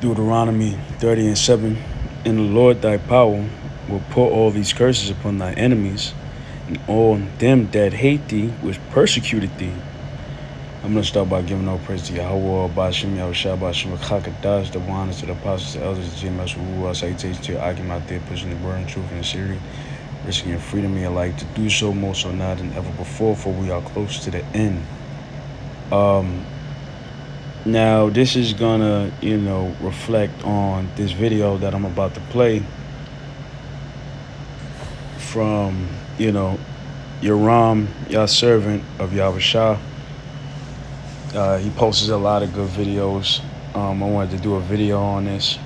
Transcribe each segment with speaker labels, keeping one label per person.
Speaker 1: Deuteronomy 30:7. And the Lord thy power will put all these curses upon thy enemies, and all them that hate thee, which persecuted thee. I'm going to start by giving all praise to Yahweh, Bashim, Yahushua, Bashim, Chakadash, the honors to the apostles, the elders, the GMS, Ruah, salutations to your Akim out there, pushing the word and truth and sincerity, risking your freedom in your life to do so more so now than ever before, for we are close to the end. Now, this is gonna, reflect on this video that I'm about to play from, Yoram, Yah servant of Yahushua. He posts a lot of good videos. I wanted to do a video on this.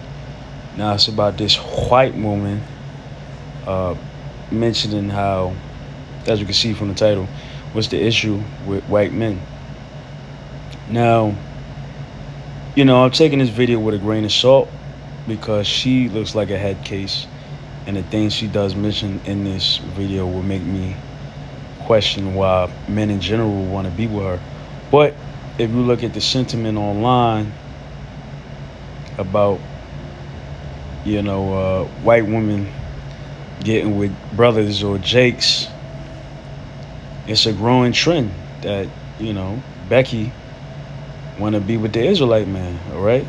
Speaker 1: Now, it's about this white woman mentioning how, as you can see from the title, what's the issue with white men. Now, I'm taking this video with a grain of salt because she looks like a head case, and the things she does mention in this video will make me question why men in general want to be with her. But if you look at the sentiment online about, white women getting with brothers or jakes, it's a growing trend that, Becky want to be with the Israelite man, all right?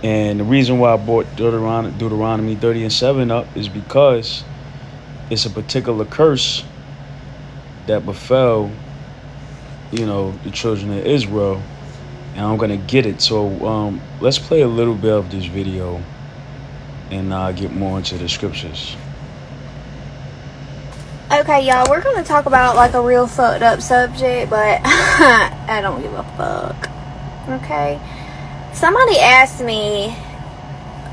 Speaker 1: And the reason why I brought Deuteronomy 30:7 up is because it's a particular curse that befell, the children of Israel, and I'm going to get it. So let's play a little bit of this video and get more into the scriptures.
Speaker 2: Okay, y'all, we're going to talk about like a real fucked up subject, but I don't give a fuck. Okay? Somebody asked me,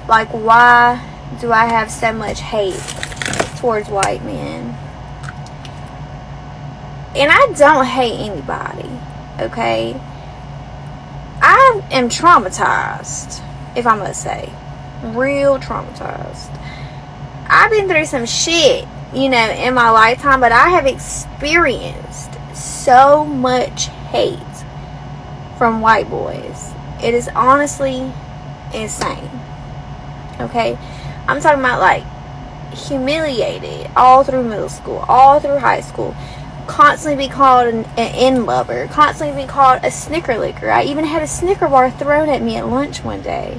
Speaker 2: like, why do I have so much hate towards white men? And I don't hate anybody, okay? I am traumatized, if I must say. Real traumatized. I've been through some shit, in my lifetime, but I have experienced so much hate from white boys. It is honestly insane. Okay? I'm talking about, like, humiliated all through middle school, all through high school. Constantly be called an in-lover. Constantly be called a snicker licker. I even had a Snicker bar thrown at me at lunch one day.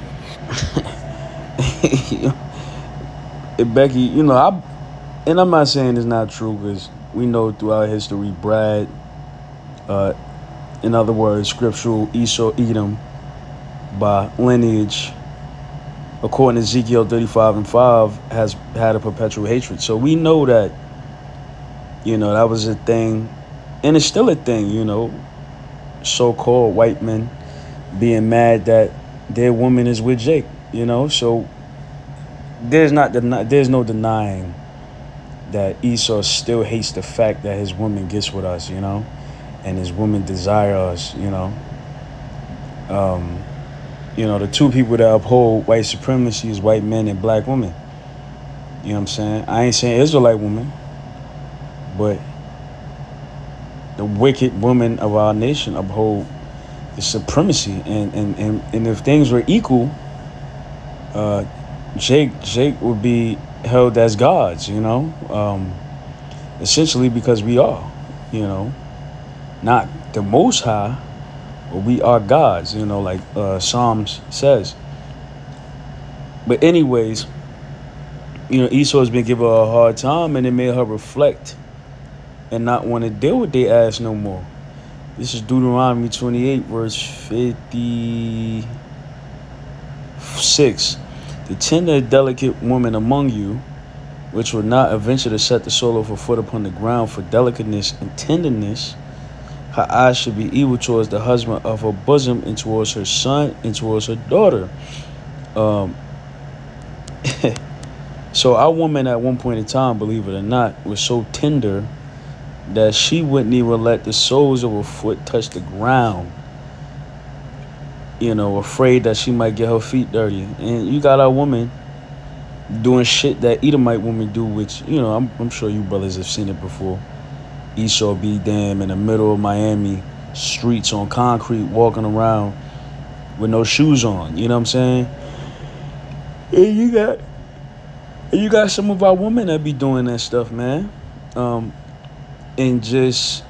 Speaker 1: Becky, and I'm not saying it's not true, because we know throughout history, Brad, in other words, scriptural Esau, Edom, by lineage, according to Ezekiel 35:5, has had a perpetual hatred. So we know that, that was a thing, and it's still a thing, so-called white men being mad that their woman is with Jake, so there's no denying that Esau still hates the fact that his woman gets with us, and his woman desire us, the two people that uphold white supremacy is white men and black women. You know what I'm saying? I ain't saying Israelite women, but the wicked women of our nation uphold the supremacy. And if things were equal, Jake would be held as gods, essentially, because we are, not the Most High, but we are gods, like Psalms says. But anyways, Esau's been giving her a hard time, and it made her reflect and not want to deal with their ass no more. This is Deuteronomy 28, verse 56. The tender and delicate woman among you, which will not venture to set the sole of her foot upon the ground for delicateness and tenderness, her eyes should be evil towards the husband of her bosom, and towards her son, and towards her daughter. So our woman at one point in time, believe it or not, was so tender that she wouldn't even let the soles of her foot touch the ground, afraid that she might get her feet dirty. And you got our woman doing shit that Edomite women do, which, I'm sure you brothers have seen it before. Esau be damn in the middle of Miami streets on concrete, walking around with no shoes on. You know what I'm saying? And you got some of our women that be doing that stuff, man. Um, and just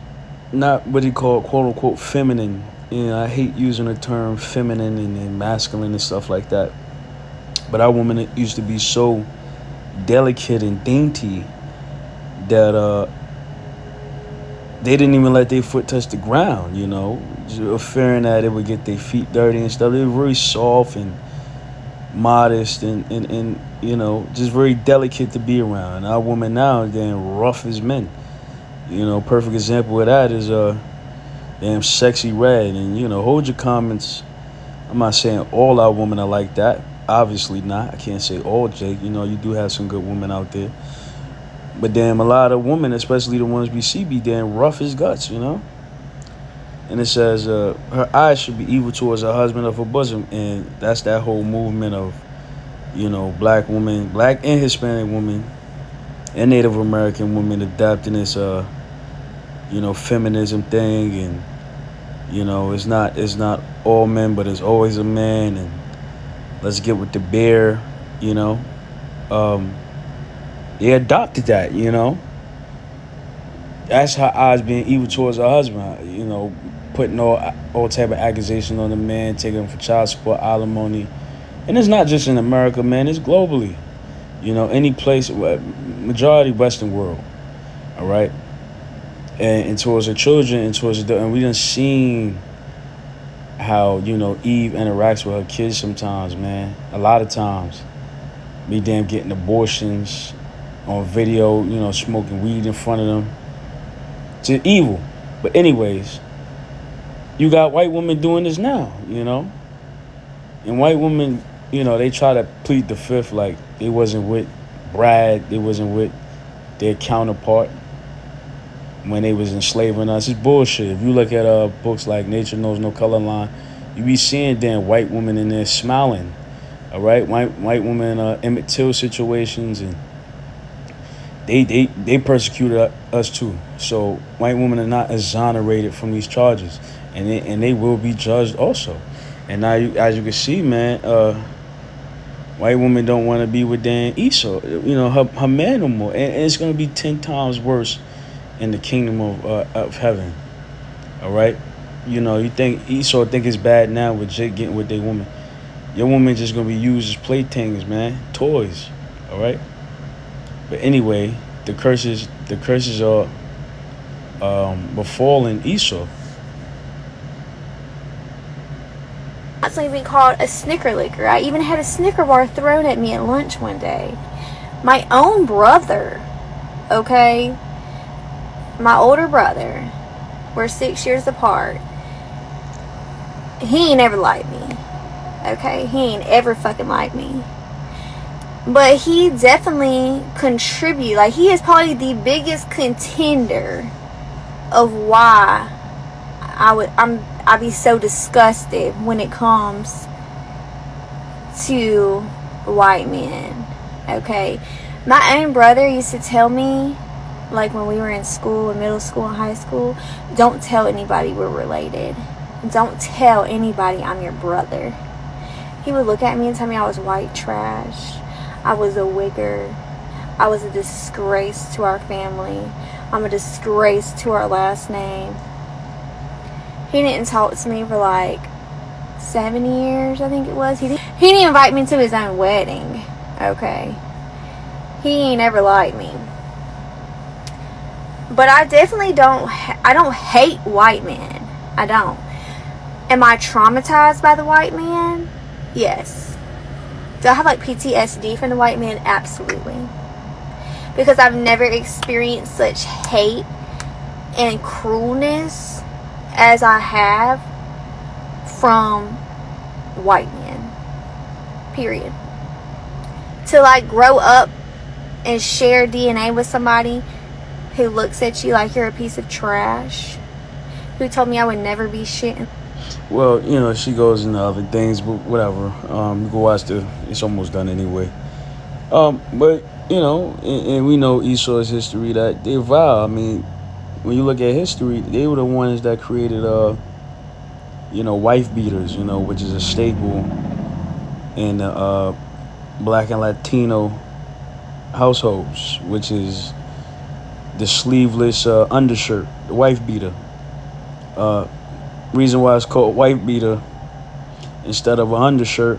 Speaker 1: not what he call quote unquote feminine. You know, I hate using the term feminine and masculine and stuff like that. But our women used to be so delicate and dainty that they didn't even let their foot touch the ground, you know, fearing that it would get their feet dirty and stuff. They were very soft and modest and you know, just very delicate to be around. And our women now are damn rough as men. You know, perfect example of that is damn sexy red. And, you know, hold your comments. I'm not saying all our women are like that. Obviously not. I can't say all, Jake. You know, you do have some good women out there. But damn, a lot of women, especially the ones we see, be damn rough as guts, you know? And it says, her eyes should be evil towards her husband of her bosom. And that's that whole movement of, you know, black women, black and Hispanic women, and Native American women adapting this, you know, feminism thing. And, you know, it's not all men, but it's always a man. And let's get with the bear, you know? Um, they adopted that, you know? That's her eyes being evil towards her husband. You know, putting all type of accusations on the man, taking him for child support, alimony, and it's not just in America, man. It's globally. You know, any place, majority Western world. All right, and towards her children and towards and we done seen how, you know, Eve interacts with her kids sometimes, man. A lot of times, me damn getting abortions on video, you know, smoking weed in front of them. It's evil. But anyways, you got white women doing this now, you know? And white women, you know, they try to plead the fifth like they wasn't with Brad, they wasn't with their counterpart when they was enslaving us. It's bullshit. If you look at books like Nature Knows No Color Line, you be seeing damn white women in there smiling. All right? White women Emmett Till situations, and they persecuted us too. So white women are not exonerated from these charges, and they will be judged also. And now, as you can see, man, white women don't want to be with Dan Esau, you know, her man no more, and it's gonna be 10 times worse in the kingdom of heaven. All right, you know, you think Esau think it's bad now with Jake getting with their woman. Your woman just gonna be used as playthings, man, toys. All right. But anyway, the curses are befalling Esau.
Speaker 2: Constantly being called a snicker licker. I even had a Snicker bar thrown at me at lunch one day. My own brother, okay? My older brother, we're 6 years apart. He ain't ever liked me, okay? He ain't ever fucking liked me. But he definitely contribute. Like, he is probably the biggest contender of why I'd be so disgusted when it comes to white men. Okay, my own brother used to tell me, like when we were in school, in middle school and high school, don't tell anybody we're related. Don't tell anybody I'm your brother. He would look at me and tell me I was white trash. I was a wigger. I was a disgrace to our family. I'm a disgrace to our last name. He didn't talk to me for like 7 years, I think it was. He didn't invite me to his own wedding. Okay. He ain't ever liked me. But I definitely don't hate white men. I don't. Am I traumatized by the white man? Yes. Do I have like PTSD from the white man? Absolutely. Because I've never experienced such hate and cruelness as I have from white men. Period. To like grow up and share DNA with somebody who looks at you like you're a piece of trash, who told me I would never be shit.
Speaker 1: Well, you know, she goes into other things, but whatever. You go watch it's almost done anyway. But, you know, and we know Esau's history, that they vow. I mean, when you look at history, they were the ones that created wife beaters, which is a staple in black and Latino households, which is the sleeveless undershirt, the wife beater. Uh, Reason why it's called wife beater instead of an undershirt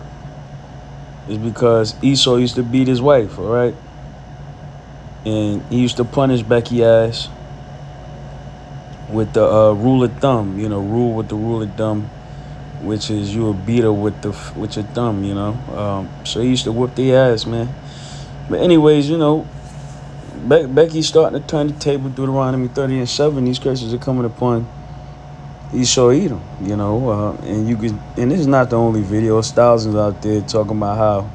Speaker 1: is because Esau used to beat his wife, all right? And he used to punish Becky ass with the rule of thumb, rule with the rule of thumb, which is you a beater with your thumb, So he used to whip the ass, man. But anyways, Becky's starting to turn the table. Deuteronomy 30 and 7. These curses are coming upon Esau Edom, and this is not the only video. There's thousands out there talking about how,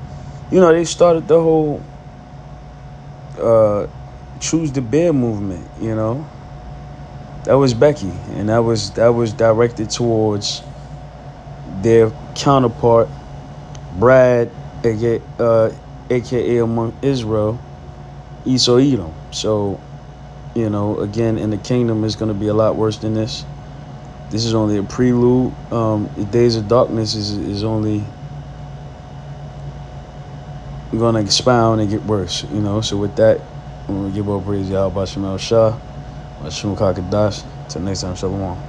Speaker 1: they started the whole choose the bear movement. That was Becky, and that was directed towards their counterpart, Brad, aka among Israel, Esau Edom. So, again, in the kingdom, it's going to be a lot worse than this. This is only a prelude. The days of darkness is only going to expound and get worse. So with that, I'm going to give all praise to Yahweh Shemel Shah, Shum Kakadash. Till next time, Shalom.